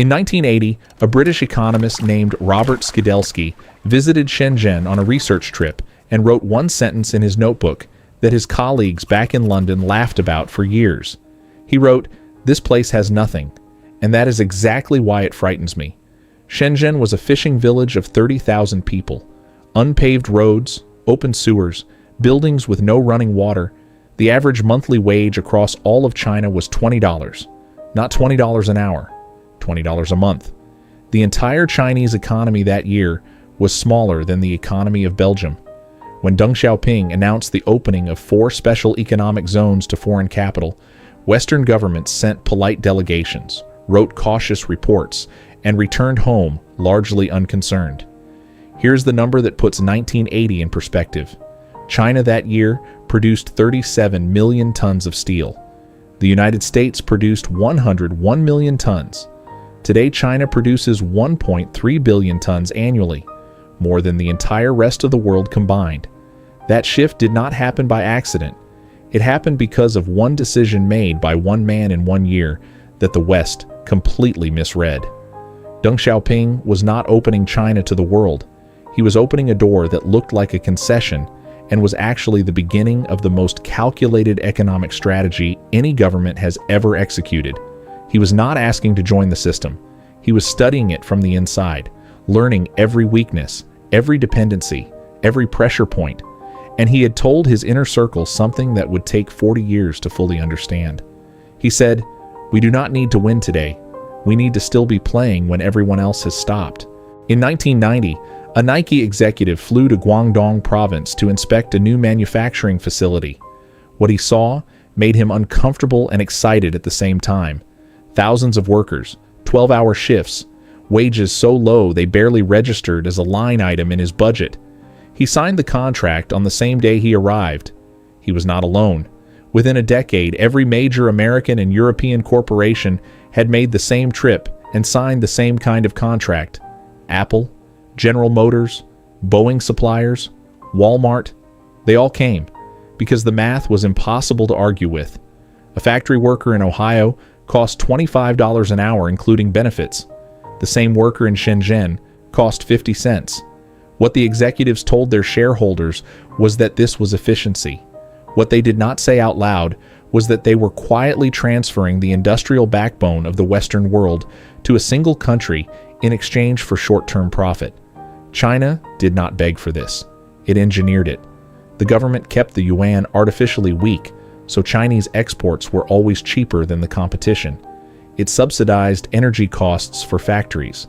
In 1980, a British economist named Robert Skidelsky visited Shenzhen on a research trip and wrote one sentence in his notebook that his colleagues back in London laughed about for years. He wrote, "This place has nothing, and that is exactly why it frightens me." Shenzhen was a fishing village of 30,000 people. Unpaved roads, open sewers, buildings with no running water. The average monthly wage across all of China was $20. Not $20 an hour, $20 a month. The entire Chinese economy that year was smaller than the economy of Belgium. When Deng Xiaoping announced the opening of 4 special economic zones to foreign capital, Western governments sent polite delegations, wrote cautious reports, and returned home largely unconcerned. Here's the number that puts 1980 in perspective. China that year produced 37 million tons of steel. The United States produced 101 million tons. Today, China produces 1.3 billion tons annually, more than the entire rest of the world combined. That shift did not happen by accident. It happened because of one decision made by one man in 1 year that the West completely misread. Deng Xiaoping was not opening China to the world. He was opening a door that looked like a concession and was actually the beginning of the most calculated economic strategy any government has ever executed. He was not asking to join the system. He was studying it from the inside, learning every weakness, every dependency, every pressure point, and he had told his inner circle something that would take 40 years to fully understand. He said, "We do not need to win today. We need to still be playing when everyone else has stopped." In 1990, a Nike executive flew to Guangdong province to inspect a new manufacturing facility. What he saw made him uncomfortable and excited at the same time. Thousands of workers, 12-hour shifts, wages so low they barely registered as a line item in his budget. He signed the contract on the same day he arrived. He was not alone. Within a decade, every major American and European corporation had made the same trip and signed the same kind of contract. Apple, General Motors, Boeing suppliers, Walmart, they all came because the math was impossible to argue with. A factory worker in Ohio cost $25 an hour including benefits. The same worker in Shenzhen cost 50 cents. What the executives told their shareholders was that this was efficiency. What they did not say out loud was that they were quietly transferring the industrial backbone of the Western world to a single country in exchange for short-term profit. China did not beg for this. It engineered it. The government kept the yuan artificially weak, so Chinese exports were always cheaper than the competition. It subsidized energy costs for factories.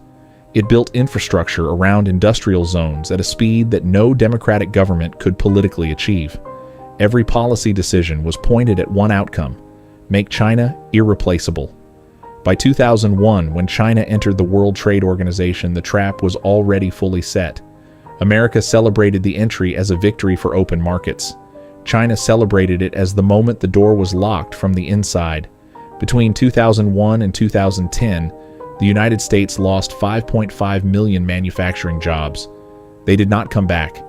It built infrastructure around industrial zones at a speed that no democratic government could politically achieve. Every policy decision was pointed at one outcome: make China irreplaceable. By 2001, when China entered the World Trade Organization, the trap was already fully set. America celebrated the entry as a victory for open markets. China celebrated it as the moment the door was locked from the inside. Between 2001 and 2010, the United States lost 5.5 million manufacturing jobs. They did not come back.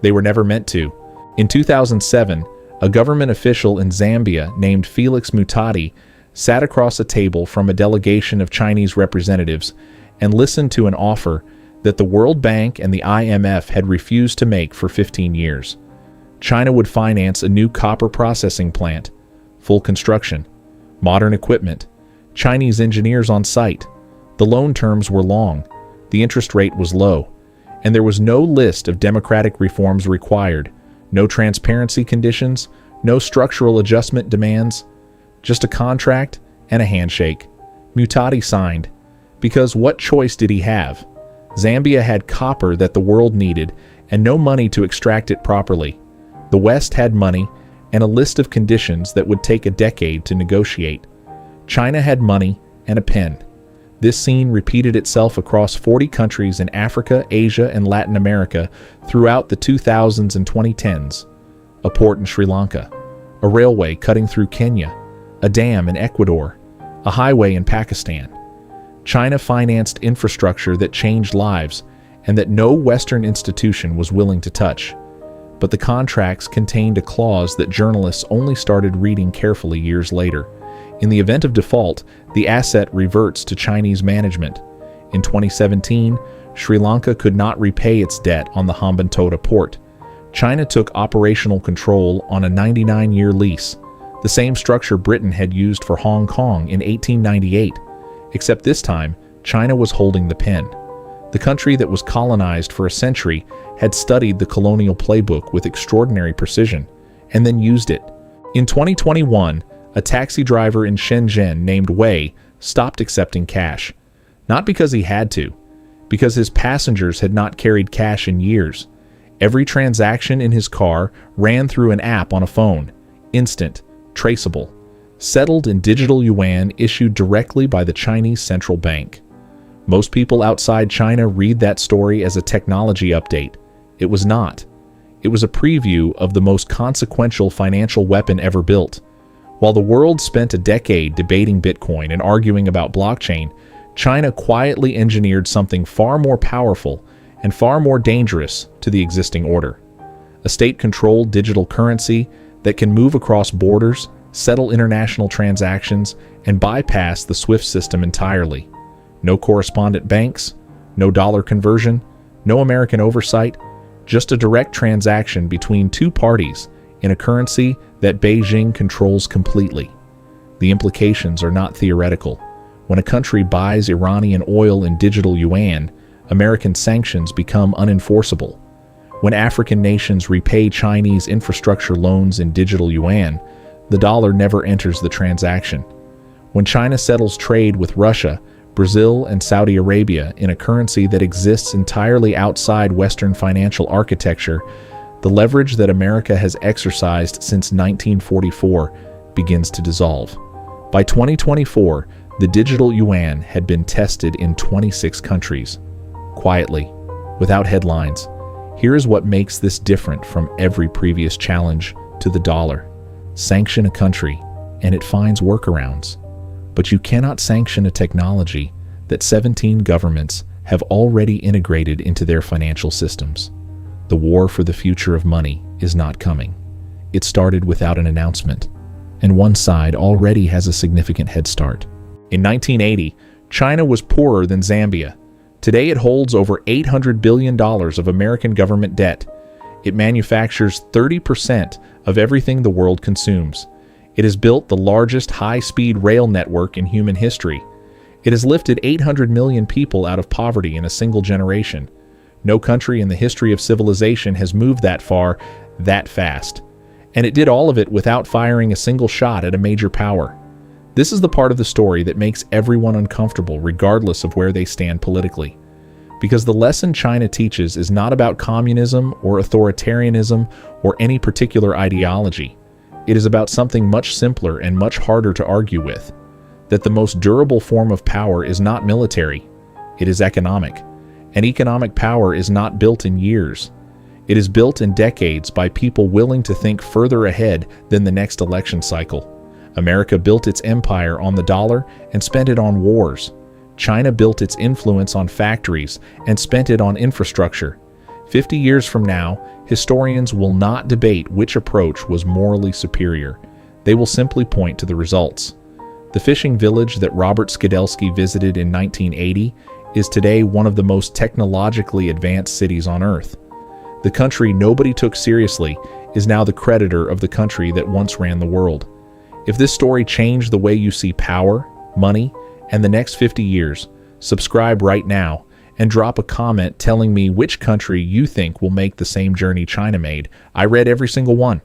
They were never meant to. In 2007, a government official in Zambia named Felix Mutati sat across a table from a delegation of Chinese representatives and listened to an offer that the World Bank and the IMF had refused to make for 15 years. China would finance a new copper processing plant, full construction, modern equipment, Chinese engineers on site. The loan terms were long, the interest rate was low, and there was no list of democratic reforms required, no transparency conditions, no structural adjustment demands, just a contract and a handshake. Mutati signed, because what choice did he have? Zambia had copper that the world needed and no money to extract it properly. The West had money and a list of conditions that would take a decade to negotiate. China had money and a pen. This scene repeated itself across 40 countries in Africa, Asia, and Latin America throughout the 2000s and 2010s. A port in Sri Lanka, a railway cutting through Kenya, a dam in Ecuador, a highway in Pakistan. China financed infrastructure that changed lives and that no Western institution was willing to touch. But the contracts contained a clause that journalists only started reading carefully years later. In the event of default, the asset reverts to Chinese management. In 2017, Sri Lanka could not repay its debt on the Hambantota port. China took operational control on a 99-year lease, the same structure Britain had used for Hong Kong in 1898, except this time, China was holding the pen. The country that was colonized for a century had studied the colonial playbook with extraordinary precision, and then used it. In 2021, a taxi driver in Shenzhen named Wei stopped accepting cash, not because he had to, because his passengers had not carried cash in years. Every transaction in his car ran through an app on a phone, instant, traceable, settled in digital yuan issued directly by the Chinese central bank. Most people outside China read that story as a technology update. It was not. It was a preview of the most consequential financial weapon ever built. While the world spent a decade debating Bitcoin and arguing about blockchain, China quietly engineered something far more powerful and far more dangerous to the existing order. A state-controlled digital currency that can move across borders, settle international transactions, and bypass the SWIFT system entirely. No correspondent banks, no dollar conversion, no American oversight, just a direct transaction between two parties in a currency that Beijing controls completely. The implications are not theoretical. When a country buys Iranian oil in digital yuan, American sanctions become unenforceable. When African nations repay Chinese infrastructure loans in digital yuan, the dollar never enters the transaction. When China settles trade with Russia, Brazil, and Saudi Arabia in a currency that exists entirely outside Western financial architecture, the leverage that America has exercised since 1944 begins to dissolve. By 2024, the digital yuan had been tested in 26 countries. Quietly, without headlines, here is what makes this different from every previous challenge to the dollar. Sanction a country, and it finds workarounds. But you cannot sanction a technology that 17 governments have already integrated into their financial systems. The war for the future of money is not coming. It started without an announcement, and one side already has a significant head start. In 1980, China was poorer than Zambia. Today it holds over $800 billion of American government debt. It manufactures 30% of everything the world consumes. It has built the largest high-speed rail network in human history. It has lifted 800 million people out of poverty in a single generation. No country in the history of civilization has moved that far, that fast. And it did all of it without firing a single shot at a major power. This is the part of the story that makes everyone uncomfortable, regardless of where they stand politically. Because the lesson China teaches is not about communism or authoritarianism or any particular ideology. It is about something much simpler and much harder to argue with. That the most durable form of power is not military, it is economic. And economic power is not built in years. It is built in decades by people willing to think further ahead than the next election cycle. America built its empire on the dollar and spent it on wars. China built its influence on factories and spent it on infrastructure. 50 years from now, historians will not debate which approach was morally superior. They will simply point to the results. The fishing village that Robert Skidelsky visited in 1980 is today one of the most technologically advanced cities on Earth. The country nobody took seriously is now the creditor of the country that once ran the world. If this story changed the way you see power, money, and the next 50 years, subscribe right now and drop a comment telling me which country you think will make the same journey China made. I read every single one.